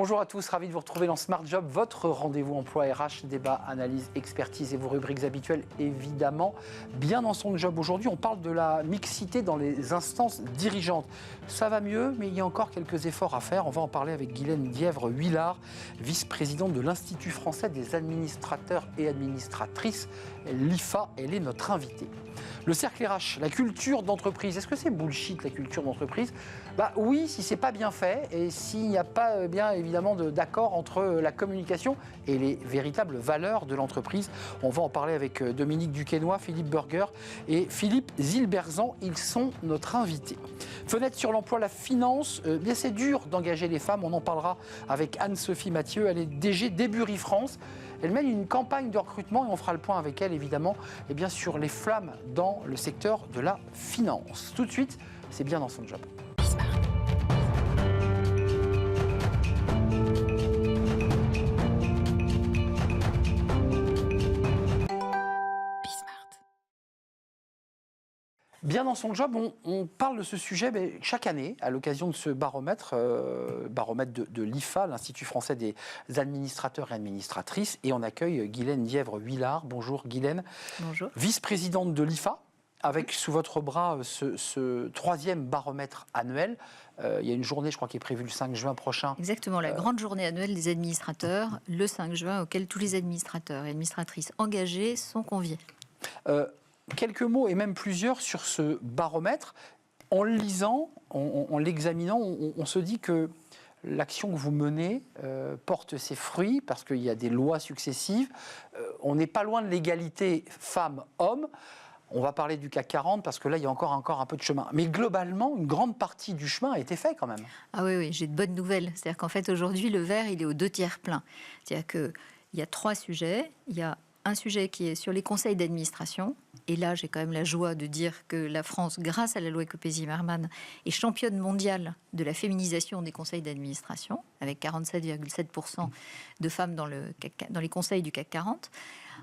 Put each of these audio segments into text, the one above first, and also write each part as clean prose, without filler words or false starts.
Bonjour à tous, ravi de vous retrouver dans Smart Job, votre rendez-vous emploi RH, débat, analyse, expertise et vos rubriques habituelles, évidemment. Bien dans son job aujourd'hui, on parle de la mixité dans les instances dirigeantes. Ça va mieux, mais il y a encore quelques efforts à faire. On va en parler avec Guylaine Dièvre-Huillard, vice-présidente de l'Institut français des administrateurs et administratrices, l'IFA. Elle est notre invitée. Le cercle RH, la culture d'entreprise. Est-ce que c'est bullshit, la culture d'entreprise ? Oui, si c'est pas bien fait et s'il n'y a pas bien évidemment d'accord entre la communication et les véritables valeurs de l'entreprise. On va en parler avec Dominique Duquesnoy, Philippe Burger et Philippe Zilberzan. Ils sont notre invités. Fenêtre sur l'emploi, la finance. Bien c'est dur d'engager les femmes. On en parlera avec Anne-Sophie Mathieu. Elle est DG d'Ebury France. Elle mène une campagne de recrutement et on fera le point avec elle évidemment sur les flammes dans le secteur de la finance. Tout de suite, c'est bien dans son job. Bien dans son job, on parle de ce sujet chaque année à l'occasion de ce baromètre de l'IFA, l'Institut français des administrateurs et administratrices. Et on accueille Guylaine Dièvre-Huillard. Bonjour Guylaine. Bonjour. Vice-présidente de l'IFA, avec sous votre bras ce troisième baromètre annuel. Il y a une journée, je crois, qui est prévue le 5 juin prochain. Exactement, la grande journée annuelle des administrateurs, le 5 juin, auquel tous les administrateurs et administratrices engagés sont conviés. Quelques mots et même plusieurs sur ce baromètre. En le lisant, en l'examinant, on se dit que l'action que vous menez porte ses fruits parce qu'il y a des lois successives. On n'est pas loin de l'égalité femmes-hommes. On va parler du CAC 40 parce que là, il y a encore un peu de chemin. Mais globalement, une grande partie du chemin a été fait quand même. Ah oui, j'ai de bonnes nouvelles. C'est-à-dire qu'en fait, aujourd'hui, le verre, il est aux 2 tiers plein. C'est-à-dire qu'il y a 3 sujets. Il y a un sujet qui est sur les conseils d'administration. Et là, j'ai quand même la joie de dire que la France, grâce à la loi Ecopé-Zimmermann, est championne mondiale de la féminisation des conseils d'administration, avec 47,7% de femmes dans les conseils du CAC 40.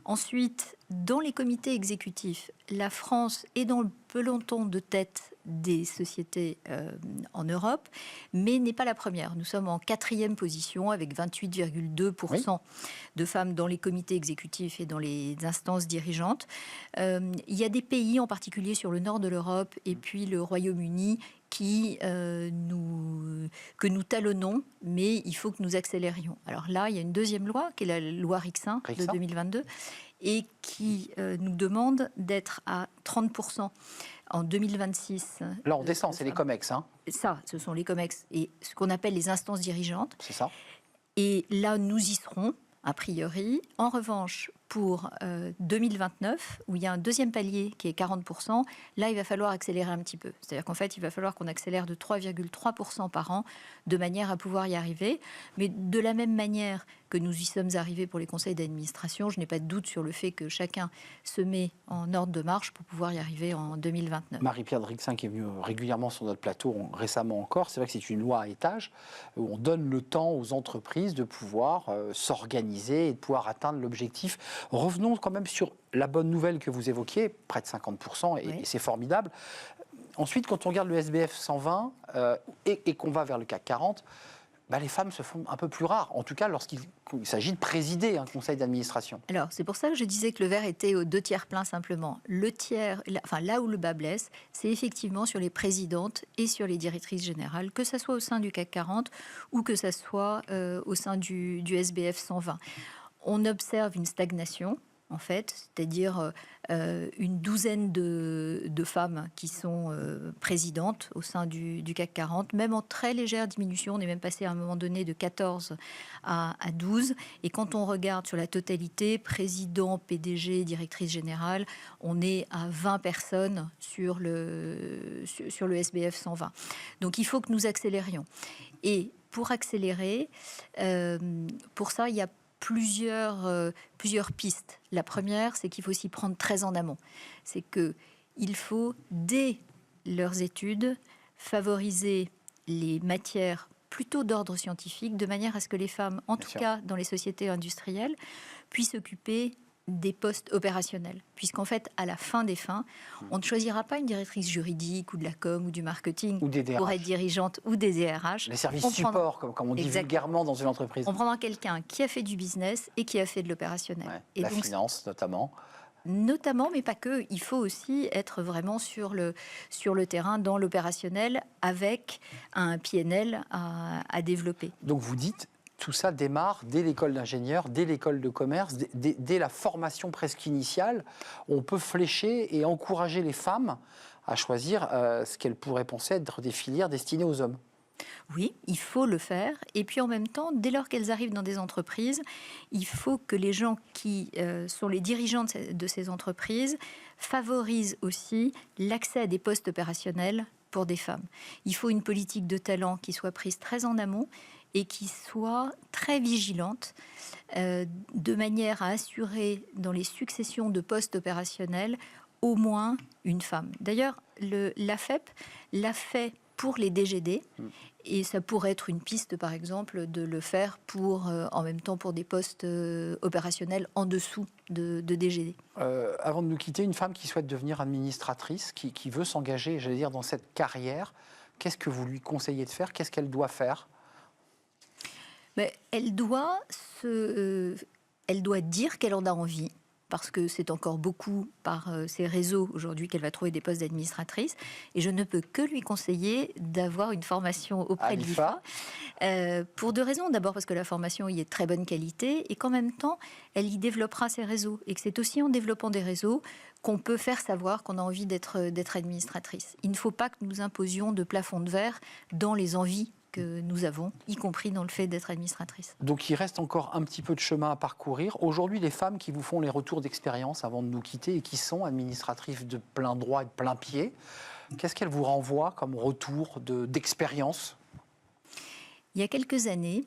Ensuite, dans les comités exécutifs, la France est dans le peloton de tête des sociétés en Europe, mais n'est pas la première. Nous sommes en 4e position avec 28,2% de femmes dans les comités exécutifs et dans les instances dirigeantes. Il y a des pays, en particulier sur le nord de l'Europe et puis le Royaume-Uni, que nous talonnons, mais il faut que nous accélérions. Alors là, il y a une deuxième loi, qui est la loi Rixin de 2022, et qui nous demande d'être à 30% en 2026. Là, on descend, c'est les COMEX. Hein. Ça, ce sont les COMEX et ce qu'on appelle les instances dirigeantes. C'est ça. Et là, nous y serons, a priori. En revanche, pour 2029, où il y a un deuxième palier qui est 40%, là, il va falloir accélérer un petit peu. C'est-à-dire qu'en fait, il va falloir qu'on accélère de 3,3% par an, de manière à pouvoir y arriver. Mais de la même manière que nous y sommes arrivés pour les conseils d'administration, je n'ai pas de doute sur le fait que chacun se met en ordre de marche pour pouvoir y arriver en 2029. Marie-Pierre de Rixin, qui est venue régulièrement sur notre plateau, récemment encore, c'est vrai que c'est une loi à étage, où on donne le temps aux entreprises de pouvoir s'organiser et de pouvoir atteindre l'objectif. Revenons quand même sur la bonne nouvelle que vous évoquiez, près de 50%, et c'est formidable. Ensuite, quand on regarde le SBF 120 et qu'on va vers le CAC 40, les femmes se font un peu plus rares, en tout cas lorsqu'il s'agit de présider un conseil d'administration. Alors, c'est pour ça que je disais que le verre était aux 2 tiers plein simplement. Le tiers, là où le bas blesse, c'est effectivement sur les présidentes et sur les directrices générales, que ce soit au sein du CAC 40 ou que ce soit au sein du SBF 120. On observe une stagnation, en fait, c'est-à-dire une douzaine de femmes qui sont présidentes au sein du CAC 40, même en très légère diminution. On est même passé à un moment donné de 14 à 12. Et quand on regarde sur la totalité, président, PDG, directrice générale, on est à 20 personnes sur le SBF 120. Donc il faut que nous accélérions. Et pour accélérer, pour ça, il y a plusieurs pistes. La première, c'est qu'il faut s'y prendre très en amont. C'est qu'il faut, dès leurs études, favoriser les matières plutôt d'ordre scientifique, de manière à ce que les femmes, en tout cas dans les sociétés industrielles, puissent occuper des postes opérationnels, puisqu'en fait, à la fin des fins, on ne choisira pas une directrice juridique ou de la com ou du marketing Ou des DRH. pour être dirigeante ou des DRH. Les services support, comme on dit vulgairement dans une entreprise. On prendra quelqu'un qui a fait du business et qui a fait de l'opérationnel. Ouais, et la donc, finance, notamment. Notamment, mais pas que. Il faut aussi être vraiment sur le terrain, dans l'opérationnel, avec un PNL à développer. Donc vous dites, tout ça démarre dès l'école d'ingénieur, dès l'école de commerce, dès la formation presque initiale. On peut flécher et encourager les femmes à choisir ce qu'elles pourraient penser être des filières destinées aux hommes. Oui, il faut le faire. Et puis en même temps, dès lors qu'elles arrivent dans des entreprises, il faut que les gens qui sont les dirigeants de ces entreprises favorisent aussi l'accès à des postes opérationnels pour des femmes. Il faut une politique de talent qui soit prise très en amont et qui soit très vigilante, de manière à assurer dans les successions de postes opérationnels au moins une femme. D'ailleurs, l'AFEP l'a fait pour les DGD, et ça pourrait être une piste, par exemple, de le faire en même temps pour des postes opérationnels en dessous de DGD. Avant de nous quitter, une femme qui souhaite devenir administratrice, qui veut s'engager, j'allais dire, dans cette carrière, qu'est-ce que vous lui conseillez de faire? Qu'est-ce qu'elle doit faire? Mais elle doit dire qu'elle en a envie, parce que c'est encore beaucoup par ces réseaux aujourd'hui qu'elle va trouver des postes d'administratrice. Et je ne peux que lui conseiller d'avoir une formation auprès de l'IFA. Pour deux raisons. D'abord parce que la formation y est de très bonne qualité et qu'en même temps, elle y développera ses réseaux. Et que c'est aussi en développant des réseaux qu'on peut faire savoir qu'on a envie d'être administratrice. Il ne faut pas que nous imposions de plafond de verre dans les envies que nous avons, y compris dans le fait d'être administratrice. Donc il reste encore un petit peu de chemin à parcourir. Aujourd'hui, les femmes qui vous font les retours d'expérience avant de nous quitter et qui sont administratrices de plein droit et de plein pied, qu'est-ce qu'elles vous renvoient comme retour d'expérience? Il y a quelques années,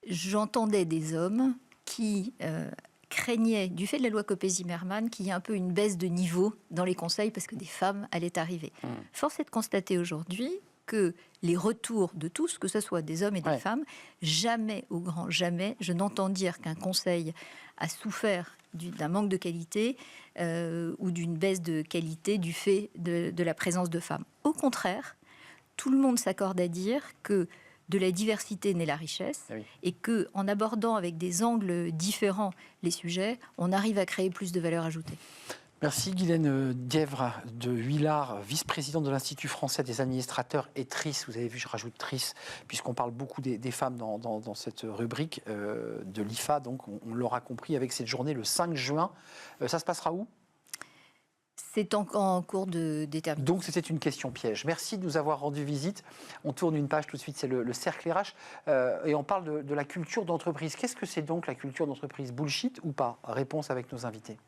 j'entendais des hommes qui craignaient, du fait de la loi Copé-Zimmermann, qu'il y ait un peu une baisse de niveau dans les conseils parce que des femmes allaient arriver. Force est de constater aujourd'hui que les retours de tous, que ce soit des hommes et des femmes, jamais, au grand jamais, je n'entends dire qu'un conseil a souffert d'un manque de qualité ou d'une baisse de qualité du fait de la présence de femmes. Au contraire, tout le monde s'accorde à dire que de la diversité naît la richesse et qu'en abordant avec des angles différents les sujets, on arrive à créer plus de valeur ajoutée. Merci Guylaine Dièvre de Huillard, vice-présidente de l'Institut français des administrateurs et TRIS. Vous avez vu, je rajoute TRIS, puisqu'on parle beaucoup des femmes dans cette rubrique de l'IFA. Donc on l'aura compris avec cette journée le 5 juin. Ça se passera où ? C'est en cours de détermination. Donc c'était une question piège. Merci de nous avoir rendu visite. On tourne une page tout de suite, c'est le cercle RH. Et on parle de la culture d'entreprise. Qu'est-ce que c'est donc la culture d'entreprise? Bullshit ou pas? Réponse avec nos invités.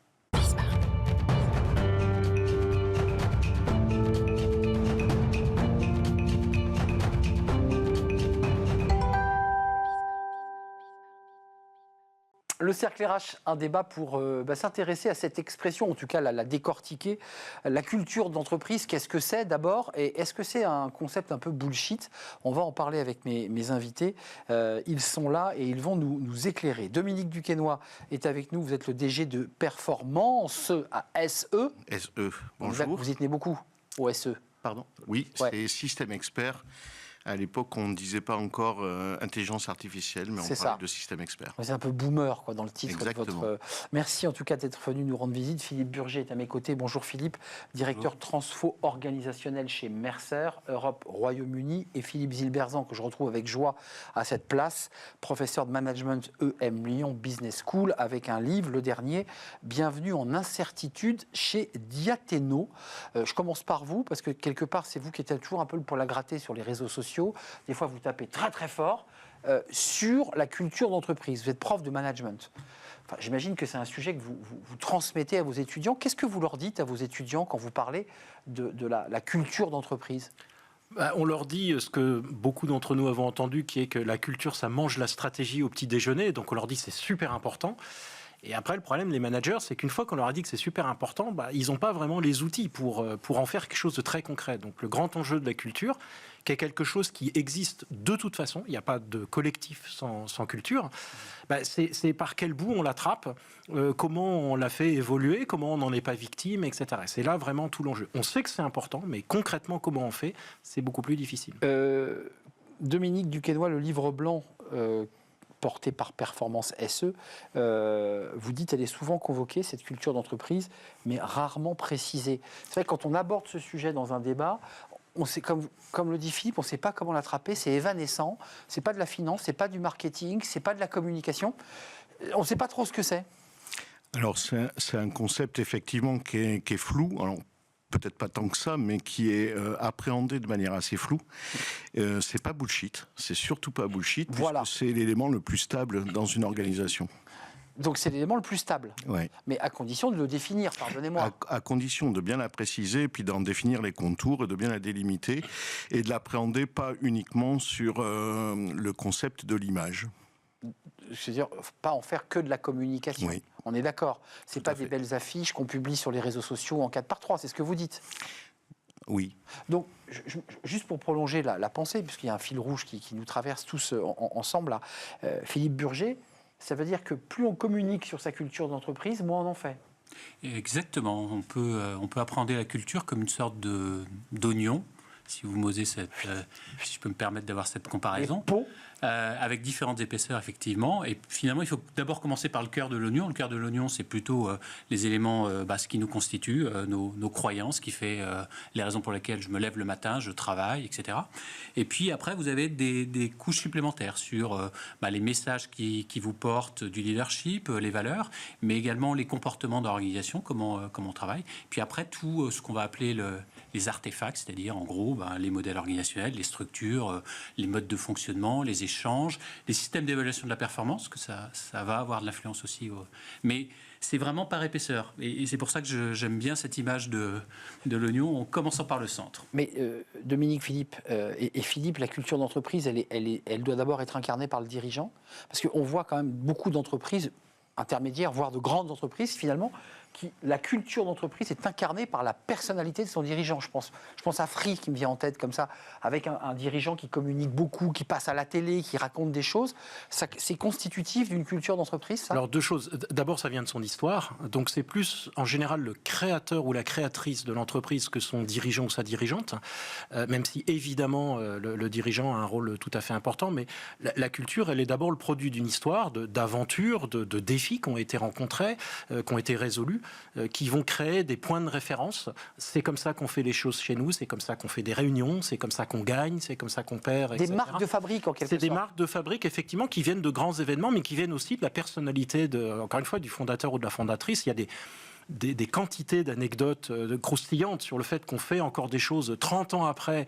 Le cercle RH, un débat pour s'intéresser à cette expression, en tout cas la décortiquer. La culture d'entreprise, qu'est-ce que c'est d'abord? Et est-ce que c'est un concept un peu bullshit? On va en parler avec mes invités. Ils sont là et ils vont nous éclairer. Dominique Duquesnoy est avec nous. Vous êtes le DG de Performance à SE. SE, bonjour. Vous y tenez beaucoup au SE. Pardon? Oui, c'est Système Expert. À l'époque, on ne disait pas encore intelligence artificielle, mais on parlait de système expert. C'est un peu boomer dans le titre. Exactement. De votre... Merci en tout cas d'être venu nous rendre visite. Philippe Burger est à mes côtés. Bonjour Philippe, directeur transfo organisationnel chez Mercer, Europe, Royaume-Uni. Et Philippe Zilberzan, que je retrouve avec joie à cette place, professeur de management EM Lyon Business School, avec un livre, le dernier, Bienvenue en incertitude chez Diathéno. Je commence par vous, parce que quelque part, c'est vous qui êtes toujours un peu pour la gratter sur les réseaux sociaux. Des fois, vous tapez très très fort sur la culture d'entreprise. Vous êtes prof de management. Enfin, j'imagine que c'est un sujet que vous transmettez à vos étudiants. Qu'est-ce que vous leur dites à vos étudiants quand vous parlez de la culture d'entreprise ? On leur dit ce que beaucoup d'entre nous avons entendu, qui est que la culture, ça mange la stratégie au petit déjeuner. Donc on leur dit c'est super important. Et après, le problème des managers, c'est qu'une fois qu'on leur a dit que c'est super important, ils n'ont pas vraiment les outils pour en faire quelque chose de très concret. Donc le grand enjeu de la culture, qui est quelque chose qui existe de toute façon, il n'y a pas de collectif sans culture, c'est par quel bout on l'attrape, comment on la fait évoluer, comment on n'en est pas victime, etc. Et c'est là vraiment tout l'enjeu. On sait que c'est important, mais concrètement, comment on fait, c'est beaucoup plus difficile. Dominique Duquesnoy, le livre blanc porté par Performance SE, vous dites qu'elle est souvent convoquée, cette culture d'entreprise, mais rarement précisée. C'est vrai que quand on aborde ce sujet dans un débat, on sait, comme le dit Philippe, on ne sait pas comment l'attraper, c'est évanescent, c'est pas de la finance, c'est pas du marketing, c'est pas de la communication, on ne sait pas trop ce que c'est. Alors c'est un concept effectivement qui est flou, alors peut-être pas tant que ça, mais qui est appréhendé de manière assez floue. C'est pas bullshit, c'est surtout pas bullshit, voilà. Puisque c'est l'élément le plus stable dans une organisation. Donc c'est l'élément le plus stable, ouais. Mais à condition de le définir, pardonnez-moi. À condition de bien la préciser, puis d'en définir les contours, et de bien la délimiter, et de l'appréhender pas uniquement sur le concept de l'image. C'est-à-dire, pas en faire que de la communication. Oui. On est d'accord. C'est pas des belles affiches qu'on publie sur les réseaux sociaux en 4x3, c'est ce que vous dites. Oui. Donc, juste pour prolonger la pensée, puisqu'il y a un fil rouge qui nous traverse tous ensemble, là, Philippe Burger, ça veut dire que plus on communique sur sa culture d'entreprise, moins on en fait. Exactement. On peut appréhender la culture comme une sorte d'oignon, si vous m'osez si je peux me permettre d'avoir cette comparaison. Avec différentes épaisseurs, effectivement. Et finalement, il faut d'abord commencer par le cœur de l'oignon. Le cœur de l'oignon, c'est plutôt les éléments, ce qui nous constitue, nos croyances, qui fait les raisons pour lesquelles je me lève le matin, je travaille, etc. Et puis après, vous avez des couches supplémentaires sur les messages qui vous portent du leadership, les valeurs, mais également les comportements de l'organisation, comment on travaille. Puis après, tout ce qu'on va appeler les artefacts, c'est-à-dire en gros les modèles organisationnels, les structures, les modes de fonctionnement, les échanges, les systèmes d'évaluation de la performance, que ça va avoir de l'influence aussi. Mais c'est vraiment par épaisseur. Et c'est pour ça que j'aime bien cette image de l'oignon, en commençant par le centre. Mais Dominique, Philippe, et Philippe, la culture d'entreprise, elle doit d'abord être incarnée par le dirigeant. Parce qu'on voit quand même beaucoup d'entreprises intermédiaires, voire de grandes entreprises, finalement, la culture d'entreprise est incarnée par la personnalité de son dirigeant. Je pense à Free qui me vient en tête comme ça, avec un dirigeant qui communique beaucoup, qui passe à la télé, qui raconte des choses. C'est constitutif d'une culture d'entreprise, ça ? Alors deux choses. D'abord, ça vient de son histoire. Donc c'est plus en général le créateur ou la créatrice de l'entreprise que son dirigeant ou sa dirigeante. Même si évidemment le dirigeant a un rôle tout à fait important. Mais la culture, elle est d'abord le produit d'une histoire, d'aventures, de défis qui ont été rencontrés, qui ont été résolus, qui vont créer des points de référence. C'est comme ça qu'on fait les choses chez nous, c'est comme ça qu'on fait des réunions, c'est comme ça qu'on gagne, c'est comme ça qu'on perd, etc. Des marques de fabrique, en quelque sorte. C'est des marques de fabrique, effectivement, qui viennent de grands événements, mais qui viennent aussi de la personnalité, encore une fois, du fondateur ou de la fondatrice. Il y a des quantités d'anecdotes croustillantes sur le fait qu'on fait encore des choses 30 ans après,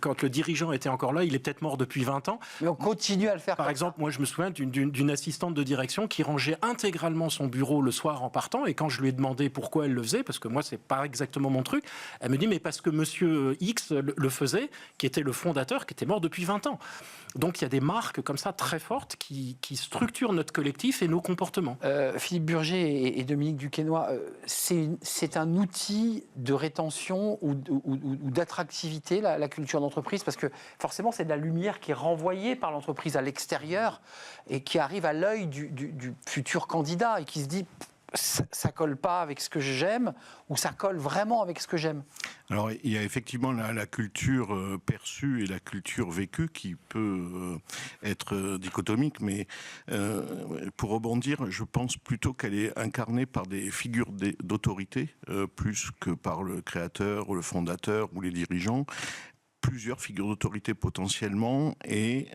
quand le dirigeant était encore là, il est peut-être mort depuis 20 ans. Mais on continue à le faire. Par exemple, moi je me souviens d'une assistante de direction qui rangeait intégralement son bureau le soir en partant, et quand je lui ai demandé pourquoi elle le faisait, parce que moi c'est pas exactement mon truc, elle me dit mais parce que monsieur X le faisait, qui était le fondateur, qui était mort depuis 20 ans. Donc il y a des marques comme ça très fortes qui structurent notre collectif et nos comportements. Philippe Burger et Dominique Duquesnoy, c'est un outil de rétention ou d'attractivité, la culture d'entreprise, parce que forcément c'est de la lumière qui est renvoyée par l'entreprise à l'extérieur et qui arrive à l'œil du futur candidat et qui se dit ça colle pas avec ce que j'aime ou ça colle vraiment avec ce que j'aime. Alors il y a effectivement la culture perçue et la culture vécue qui peut être dichotomique, mais pour rebondir, je pense plutôt qu'elle est incarnée par des figures d'autorité plus que par le créateur ou le fondateur ou les dirigeants. Plusieurs figures d'autorité potentiellement et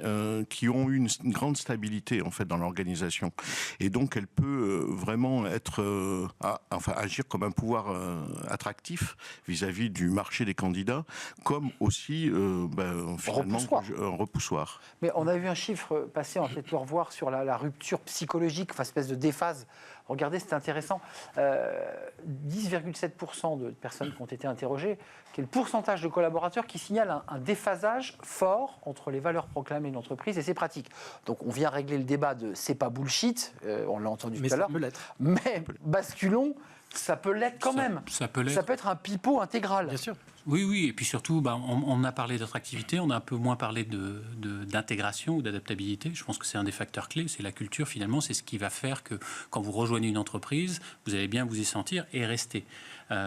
qui ont une grande stabilité en fait dans l'organisation, et donc elle peut vraiment être agir comme un pouvoir attractif vis-à-vis du marché des candidats, comme aussi finalement un repoussoir. Mais on a vu un chiffre passer, on va peut-être le revoir, sur la rupture psychologique, espèce de déphase Regardez, c'est intéressant. 10,7% de personnes qui ont été interrogées, qui est le pourcentage de collaborateurs qui signalent un déphasage fort entre les valeurs proclamées de l'entreprise et ses pratiques. Donc on vient régler le débat de c'est pas bullshit, on l'a entendu tout à l'heure. Mais basculons, ça peut l'être quand même. Ça peut l'être. Ça peut être un pipeau intégral. Bien sûr. Oui, et puis surtout, on a parlé d'attractivité, on a un peu moins parlé d'intégration ou d'adaptabilité. Je pense que c'est un des facteurs clés, c'est la culture finalement, c'est ce qui va faire que quand vous rejoignez une entreprise, vous allez bien vous y sentir et rester.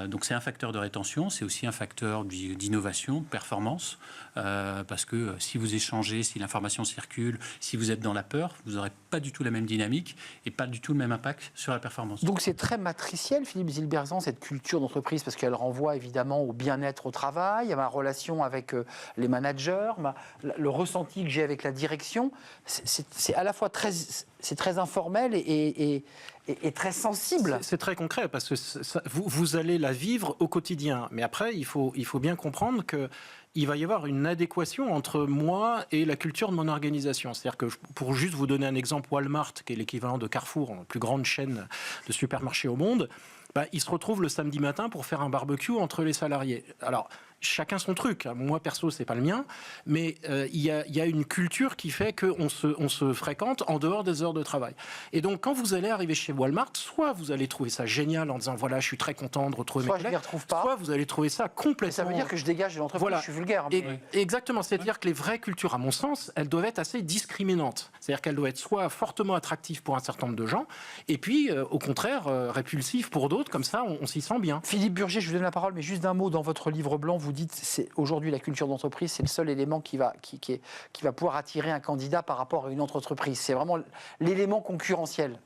Donc c'est un facteur de rétention, c'est aussi un facteur d'innovation, de performance, parce que si vous échangez, si l'information circule, si vous êtes dans la peur, vous n'aurez pas du tout la même dynamique et pas du tout le même impact sur la performance. Donc c'est très matriciel, Philippe Zilbersan, cette culture d'entreprise, parce qu'elle renvoie évidemment au bien-être au travail, à ma relation avec les managers, le ressenti que j'ai avec la direction. C'est à la fois très informel et très sensible. C'est très concret parce que vous allez la vivre au quotidien. Mais après, il faut bien comprendre qu'il va y avoir une adéquation entre moi et la culture de mon organisation. C'est-à-dire que, pour juste vous donner un exemple, Walmart, qui est l'équivalent de Carrefour, la plus grande chaîne de supermarchés au monde, il se retrouve le samedi matin pour faire un barbecue entre les salariés. Alors, chacun son truc. Moi, perso, c'est pas le mien. Mais il y a une culture qui fait qu'on se fréquente en dehors des heures de travail. Et donc, quand vous allez arriver chez Walmart, soit vous allez trouver ça génial en disant, voilà, je suis très content de retrouver mes collègues. Soit vous allez trouver ça complètement... Mais ça veut dire que je dégage de l'entreprise, voilà. Je suis vulgaire. Mais... Exactement. C'est-à-dire que les vraies cultures, à mon sens, elles doivent être assez discriminantes. C'est-à-dire qu'elles doivent être soit fortement attractives pour un certain nombre de gens, et puis, au contraire, répulsives pour d'autres. Comme ça, on s'y sent bien. Philippe Burger, je vous donne la parole, mais juste d'un mot, dans votre livre blanc, vous dites c'est aujourd'hui la culture d'entreprise, c'est le seul élément qui va pouvoir attirer un candidat par rapport à une autre entreprise. C'est vraiment l'élément concurrentiel.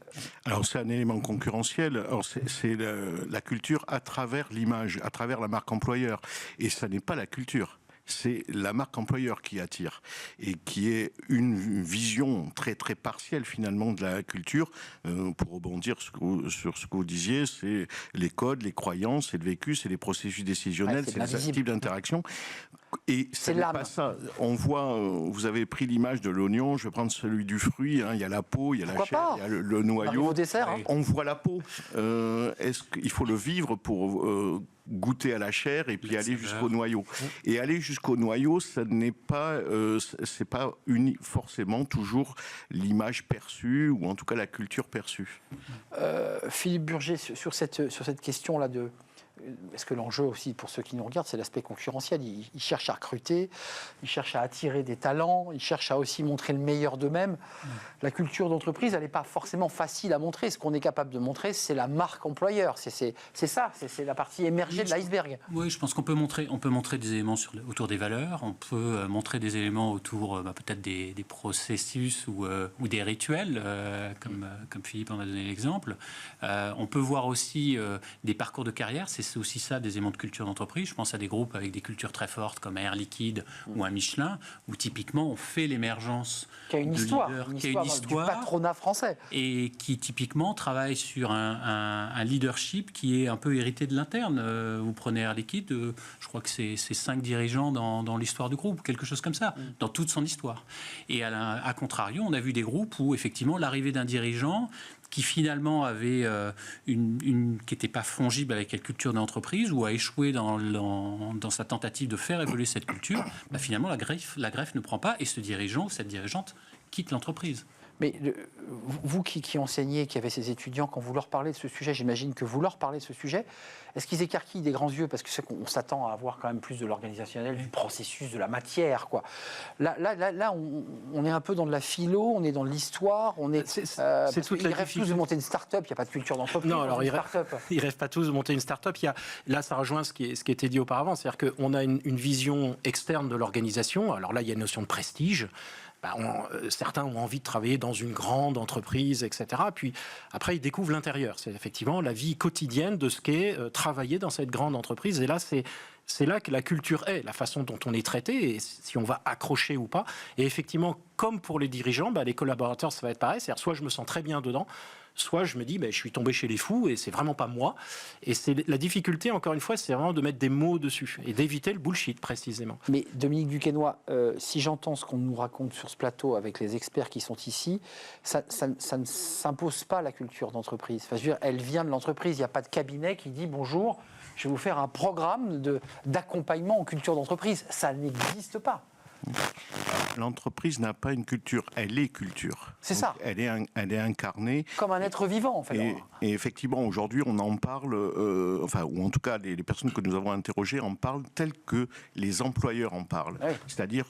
Alors c'est un élément concurrentiel. Alors c'est la culture à travers l'image, à travers la marque employeur. Et ça n'est pas la culture. C'est la marque employeur qui attire et qui est une vision très très partielle finalement de la culture. Pour rebondir sur ce que vous disiez, c'est les codes, les croyances, c'est le vécu, c'est les processus décisionnels, c'est les types d'interaction. Et c'est pas ça. On voit, vous avez pris l'image de l'oignon, je vais prendre celui du fruit. Il y a la peau, il y a la chair, il y a le noyau. Au dessert, on voit la peau. Est-ce qu'il faut le vivre pour goûter à la chair et puis aller jusqu'au noyau. Et aller jusqu'au noyau, ça n'est pas, c'est pas forcément toujours l'image perçue ou en tout cas la culture perçue. Philippe Burger, sur cette question-là de... Est-ce que l'enjeu aussi, pour ceux qui nous regardent, c'est l'aspect concurrentiel. Ils cherchent à recruter, ils cherchent à attirer des talents, ils cherchent à aussi montrer le meilleur d'eux-mêmes. La culture d'entreprise, elle n'est pas forcément facile à montrer. Ce qu'on est capable de montrer, c'est la marque employeur. C'est ça, c'est la partie émergée de l'iceberg. Oui, je pense qu'on peut montrer des éléments autour des valeurs, on peut montrer des éléments autour peut-être des processus ou des rituels, comme Philippe en a donné l'exemple. On peut voir aussi des parcours de carrière. C'est aussi ça, des éléments de culture d'entreprise. Je pense à des groupes avec des cultures très fortes comme Air Liquide ou un Michelin, où typiquement on fait l'émergence qui a une histoire du patronat français. Et qui typiquement travaille sur un leadership qui est un peu hérité de l'interne. Vous prenez Air Liquide, je crois que c'est 5 dirigeants dans l'histoire du groupe, quelque chose comme ça, dans toute son histoire. Et à contrario, on a vu des groupes où effectivement l'arrivée d'un dirigeant qui finalement avait qui n'était pas fongible avec la culture d'entreprise ou a échoué dans sa tentative de faire évoluer cette culture, finalement la greffe ne prend pas et ce dirigeant ou cette dirigeante quitte l'entreprise. Mais vous qui enseignez, qui avez ces étudiants, quand vous leur parlez de ce sujet, j'imagine que vous leur parlez de ce sujet, est-ce qu'ils écarquillent des grands yeux? Parce que c'est qu'on s'attend à avoir quand même plus de l'organisationnel, du processus, de la matière, quoi. Là, on est un peu dans de la philo, on est dans de l'histoire, on est... ils rêvent tous de monter une start-up, il n'y a pas de culture d'entreprise. Non, alors ils rêvent pas tous de monter une start-up. Là, ça rejoint ce qui était dit auparavant, c'est-à-dire qu'on a une vision externe de l'organisation. Alors là, il y a une notion de prestige. Certains ont envie de travailler dans une grande entreprise, etc. Puis après, ils découvrent l'intérieur. C'est effectivement la vie quotidienne de ce qu'est travailler dans cette grande entreprise. Et là, c'est là que la culture est, la façon dont on est traité, et si on va accrocher ou pas. Et effectivement, comme pour les dirigeants, les collaborateurs, ça va être pareil. C'est-à-dire, soit je me sens très bien dedans, soit je me dis, je suis tombé chez les fous et c'est vraiment pas moi. Et c'est la difficulté, encore une fois, c'est vraiment de mettre des mots dessus et d'éviter le bullshit, précisément. Mais Dominique Duquesnoy, si j'entends ce qu'on nous raconte sur ce plateau avec les experts qui sont ici, ça ne s'impose pas la culture d'entreprise. Enfin, je veux dire, elle vient de l'entreprise. Il n'y a pas de cabinet qui dit bonjour, je vais vous faire un programme d'accompagnement en culture d'entreprise. Ça n'existe pas. L'entreprise n'a pas une culture, elle est culture. C'est ça. Elle est incarnée. Comme un être vivant, en fait. Et effectivement, aujourd'hui, on en parle, ou en tout cas, les personnes que nous avons interrogées en parlent tel que les employeurs en parlent. Oui. C'est-à-dire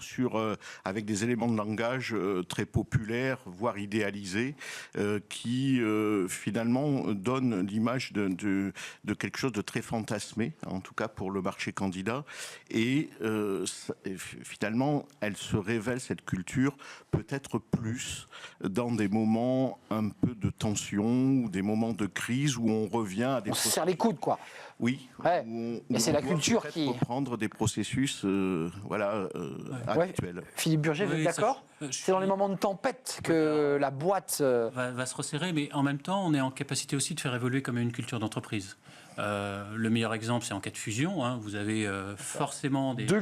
avec des éléments de langage très populaires, voire idéalisés, qui finalement donnent l'image de quelque chose de très fantasmé, en tout cas pour le marché candidat. Et finalement, elle se révèle, cette culture, peut-être plus dans des moments un peu de tension ou des moments de crise où on revient à des... On se serre les coudes, quoi. Oui. Ouais. Et c'est la culture qui... reprendre des processus actuels. Philippe Burger, vous êtes d'accord ? C'est dans les moments de tempête que la boîte... va se resserrer, mais en même temps, on est en capacité aussi de faire évoluer comme une culture d'entreprise. Le meilleur exemple, c'est en cas de fusion. Vous avez forcément deux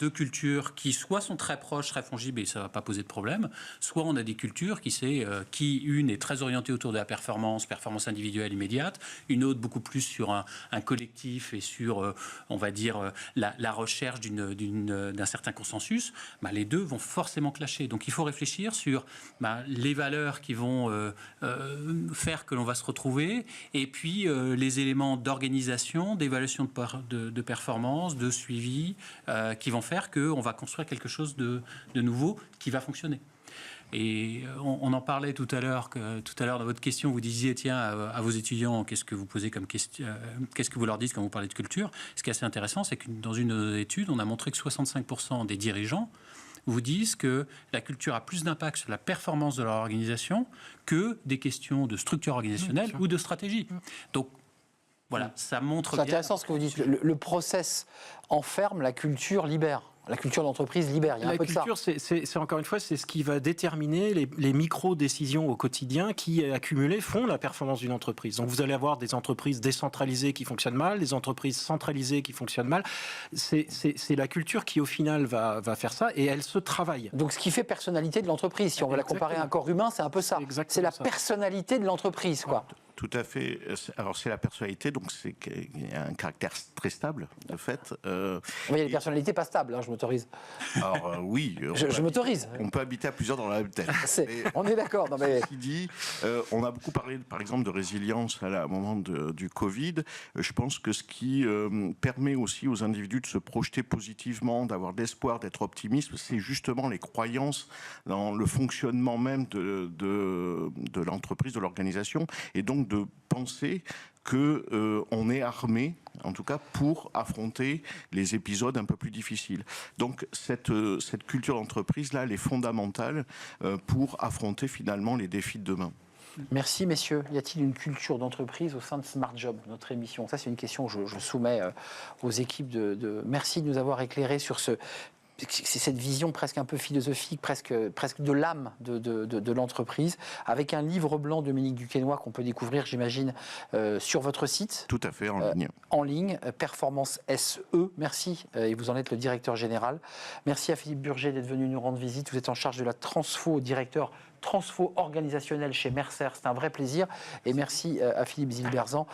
cultures qui soit sont très proches, très fongibles et ça ne va pas poser de problème, soit on a des cultures qui une est très orientée autour de la performance individuelle immédiate, une autre beaucoup plus sur un collectif et sur, on va dire, la recherche d'un certain consensus. Les deux vont forcément clasher. Donc il faut réfléchir sur les valeurs qui vont faire que l'on va se retrouver et puis les éléments d'organisation, d'évaluation de performance, de suivi, qui vont faire qu'on va construire quelque chose de nouveau qui va fonctionner. Et on en parlait tout à l'heure dans votre question, vous disiez, tiens, à vos étudiants, qu'est-ce que vous posez comme question, qu'est-ce que vous leur dites quand vous parlez de culture ? Ce qui est assez intéressant, c'est que dans une de nos études, on a montré que 65% des dirigeants vous disent que la culture a plus d'impact sur la performance de leur organisation que des questions de structure organisationnelle ou de stratégie. Donc, voilà, ça montre bien... C'est intéressant ce que vous dites. Le process enferme, la culture libère. La culture d'entreprise libère, il y a un peu de ça. La culture, c'est encore une fois, c'est ce qui va déterminer les micro-décisions au quotidien qui, accumulées, font la performance d'une entreprise. Donc vous allez avoir des entreprises décentralisées qui fonctionnent mal, des entreprises centralisées qui fonctionnent mal. C'est la culture qui, au final, va faire ça et elle se travaille. Donc ce qui fait personnalité de l'entreprise, si on veut la comparer à un corps humain, c'est un peu ça. C'est la personnalité de l'entreprise, quoi. Tout à fait. Alors c'est la personnalité, donc c'est un caractère très stable, de fait. Il y a des personnalités pas stables, je m'autorise. Alors oui. Je m'autorise. On peut habiter à plusieurs dans la même tête. On est d'accord. Ceci dit, on a beaucoup parlé, par exemple, de résilience à un moment du Covid. Je pense que ce qui permet aussi aux individus de se projeter positivement, d'avoir de l'espoir, d'être optimiste, c'est justement les croyances dans le fonctionnement même de l'entreprise, de l'organisation, et donc de penser qu'on est armé, en tout cas, pour affronter les épisodes un peu plus difficiles. Donc cette culture d'entreprise-là, elle est fondamentale pour affronter finalement les défis de demain. Merci messieurs. Y a-t-il une culture d'entreprise au sein de Smart Job, notre émission ? Ça, c'est une question que je soumets aux équipes Merci de nous avoir éclairé sur c'est cette vision presque un peu philosophique, presque de l'âme de l'entreprise, avec un livre blanc de Dominique Duquesnoy qu'on peut découvrir, j'imagine, sur votre site. Tout à fait, en ligne. En ligne, Performance SE. Merci, et vous en êtes le directeur général. Merci à Philippe Burger d'être venu nous rendre visite. Vous êtes en charge de la transfo, directeur transfo organisationnel chez Mercer, c'est un vrai plaisir. Et merci à Philippe Zilberzan,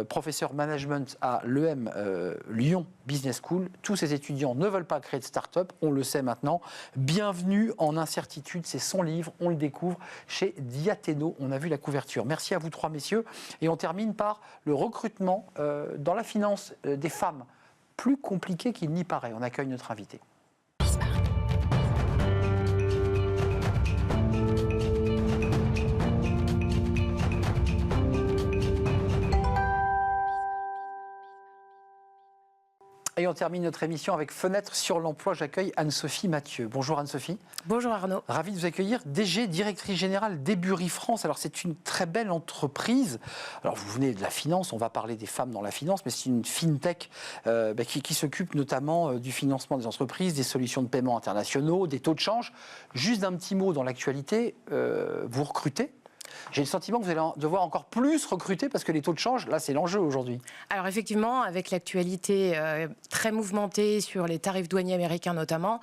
professeur management à l'EM Lyon Business School. Tous ces étudiants ne veulent pas créer de start-up, on le sait maintenant. Bienvenue en incertitude, c'est son livre, on le découvre chez Diathéno. On a vu la couverture. Merci à vous trois messieurs. Et on termine par le recrutement dans la finance des femmes. Plus compliqué qu'il n'y paraît. On accueille notre invité. Et on termine notre émission avec Fenêtre sur l'emploi. J'accueille Anne-Sophie Mathieu. Bonjour Anne-Sophie. Bonjour Arnaud. Ravi de vous accueillir. DG, directrice générale d'Ebury France. Alors c'est une très belle entreprise. Alors vous venez de la finance, on va parler des femmes dans la finance, mais c'est une fintech qui s'occupe notamment du financement des entreprises, des solutions de paiement internationaux, des taux de change. Juste d'un petit mot dans l'actualité, vous recrutez. J'ai le sentiment que vous allez devoir encore plus recruter parce que les taux de change, là, c'est l'enjeu aujourd'hui. Alors effectivement, avec l'actualité très mouvementée sur les tarifs douaniers américains notamment,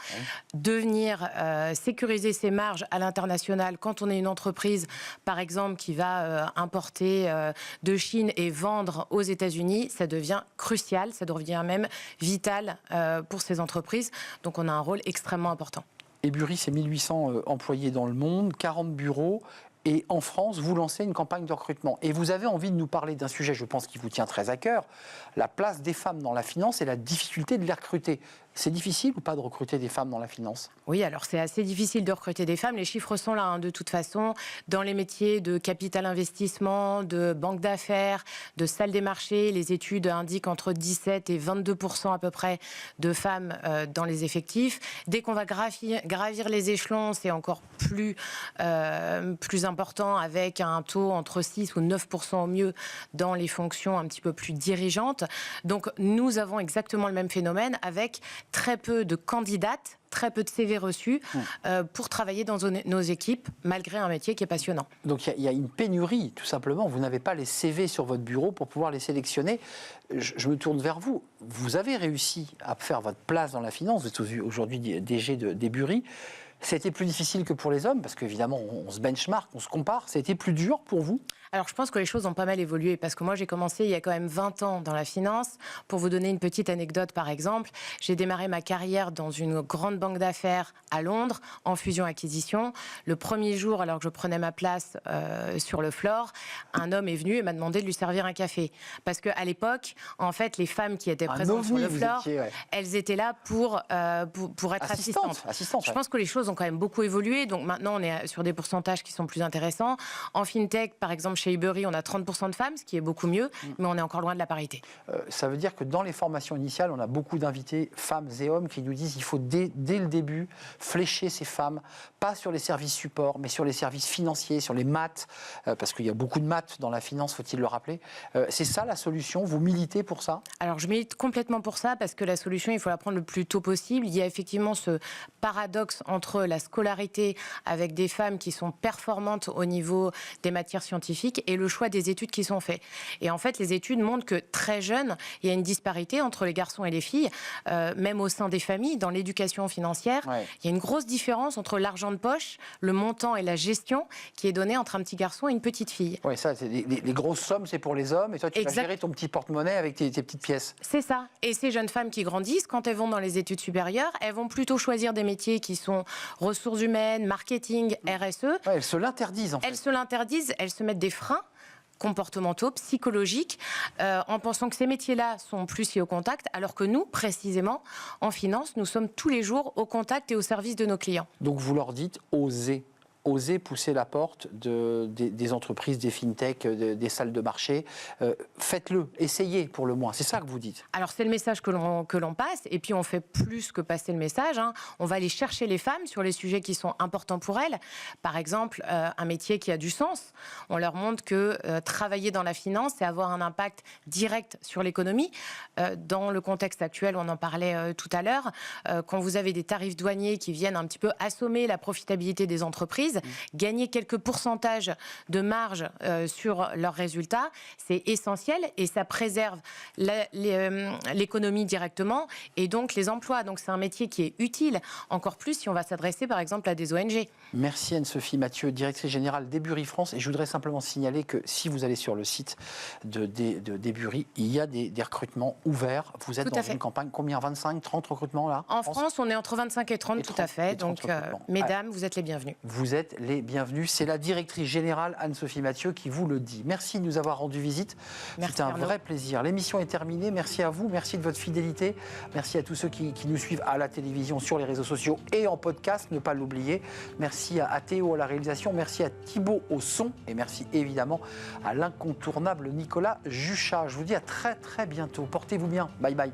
devenir sécuriser ses marges à l'international quand on est une entreprise, par exemple, qui va importer de Chine et vendre aux États-Unis, ça devient crucial, ça devient même vital pour ces entreprises. Donc on a un rôle extrêmement important. Ebury, c'est 1800 employés dans le monde, 40 bureaux. Et en France, vous lancez une campagne de recrutement. Et vous avez envie de nous parler d'un sujet, je pense, qui vous tient très à cœur, la place des femmes dans la finance et la difficulté de les recruter. C'est difficile ou pas de recruter des femmes dans la finance ? Oui, alors c'est assez difficile de recruter des femmes. Les chiffres sont là, de toute façon. Dans les métiers de capital investissement, de banque d'affaires, de salle des marchés, les études indiquent entre 17 et 22% à peu près de femmes dans les effectifs. Dès qu'on va gravir les échelons, c'est encore plus important, avec un taux entre 6 ou 9% au mieux dans les fonctions un petit peu plus dirigeantes. Donc nous avons exactement le même phénomène, avec très peu de candidates, très peu de CV reçus pour travailler dans nos équipes, malgré un métier qui est passionnant. Donc il y a une pénurie, tout simplement. Vous n'avez pas les CV sur votre bureau pour pouvoir les sélectionner. Je me tourne vers vous. Vous avez réussi à faire votre place dans la finance. Vous êtes aujourd'hui DG d'Ebury. C'était plus difficile que pour les hommes, parce qu'évidemment, on se benchmark, on se compare. Ça a été plus dur pour vous ? Alors, je pense que les choses ont pas mal évolué, parce que moi, j'ai commencé il y a quand même 20 ans dans la finance. Pour vous donner une petite anecdote, par exemple, j'ai démarré ma carrière dans une grande banque d'affaires à Londres, en fusion-acquisition. Le premier jour, alors que je prenais ma place sur le floor, un homme est venu et m'a demandé de lui servir un café. Parce qu'à l'époque, en fait, les femmes qui étaient présentes sur le floor, elles étaient là pour être assistantes. Je pense que les choses ont quand même beaucoup évolué. Donc maintenant, on est sur des pourcentages qui sont plus intéressants. En fintech, par exemple, chez Ebury, on a 30% de femmes, ce qui est beaucoup mieux, mais on est encore loin de la parité. Ça veut dire que dans les formations initiales, on a beaucoup d'invités, femmes et hommes, qui nous disent qu'il faut dès le début flécher ces femmes, pas sur les services supports, mais sur les services financiers, sur les maths, parce qu'il y a beaucoup de maths dans la finance, faut-il le rappeler. C'est ça la solution ? Vous militez pour ça ? Alors je milite complètement pour ça, parce que la solution, il faut la prendre le plus tôt possible. Il y a effectivement ce paradoxe entre la scolarité avec des femmes qui sont performantes au niveau des matières scientifiques et le choix des études qui sont faites. Et en fait, les études montrent que très jeune, il y a une disparité entre les garçons et les filles, même au sein des familles, dans l'éducation financière. Il y a une grosse différence entre l'argent de poche, le montant et la gestion qui est donnée entre un petit garçon et une petite fille. Oui, ça, c'est les grosses sommes, c'est pour les hommes, et toi, tu vas gérer ton petit porte-monnaie avec tes petites pièces. C'est ça. Et ces jeunes femmes qui grandissent, quand elles vont dans les études supérieures, elles vont plutôt choisir des métiers qui sont ressources humaines, marketing, RSE. Elles se l'interdisent, en fait. Elles se l'interdisent, elles se mettent des freins comportementaux, psychologiques, en pensant que ces métiers-là sont plus liés au contact, alors que nous, précisément, en finance, nous sommes tous les jours au contact et au service de nos clients. Donc vous leur dites « osez ». Oser pousser la porte des entreprises, des fintech, des salles de marché. Faites-le, essayez pour le moins. C'est ça que vous dites. Alors c'est le message que l'on passe, et puis on fait plus que passer le message. On va aller chercher les femmes sur les sujets qui sont importants pour elles. Par exemple, un métier qui a du sens. On leur montre que travailler dans la finance, c'est avoir un impact direct sur l'économie. Dans le contexte actuel, on en parlait tout à l'heure, quand vous avez des tarifs douaniers qui viennent un petit peu assommer la profitabilité des entreprises, gagner quelques pourcentages de marge sur leurs résultats, c'est essentiel, et ça préserve l'économie directement et donc les emplois. Donc c'est un métier qui est utile, encore plus si on va s'adresser par exemple à des ONG. Merci Anne-Sophie Mathieu, directrice générale d'Ebury France. Et je voudrais simplement signaler que si vous allez sur le site d'Ebury, il y a des recrutements ouverts. Vous êtes dans une campagne, combien, 25, 30 recrutements là ? En France, on est entre 25 et 30, tout à fait. Donc mesdames, vous êtes les bienvenues. Vous êtes les bienvenus. C'est la directrice générale Anne-Sophie Mathieu qui vous le dit. Merci de nous avoir rendu visite. C'était un vrai plaisir. L'émission est terminée. Merci à vous. Merci de votre fidélité. Merci à tous ceux qui nous suivent à la télévision, sur les réseaux sociaux et en podcast. Ne pas l'oublier. Merci à Théo à la réalisation. Merci à Thibaut au son. Et merci évidemment à l'incontournable Nicolas Juchat. Je vous dis à très très bientôt. Portez-vous bien. Bye bye.